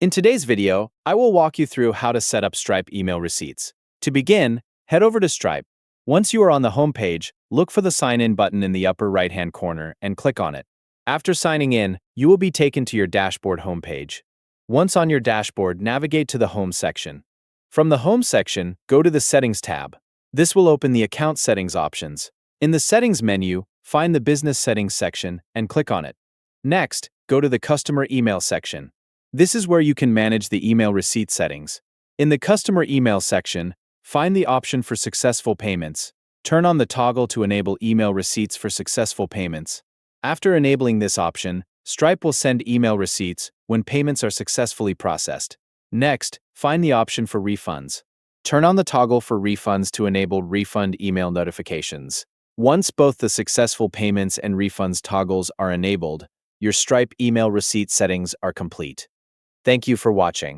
In today's video, I will walk you through how to set up Stripe email receipts. To begin, head over to Stripe. Once you are on the home page, look for the Sign In button in the upper right-hand corner and click on it. After signing in, you will be taken to your dashboard homepage. Once on your dashboard, navigate to the Home section. From the Home section, go to the Settings tab. This will open the Account Settings options. In the Settings menu, find the Business Settings section and click on it. Next, go to the Customer Email section. This is where you can manage the email receipt settings. In the Customer Email section, find the option for successful payments. Turn on the toggle to enable email receipts for successful payments. After enabling this option, Stripe will send email receipts when payments are successfully processed. Next, find the option for refunds. Turn on the toggle for refunds to enable refund email notifications. Once both the successful payments and refunds toggles are enabled, your Stripe email receipt settings are complete. Thank you for watching.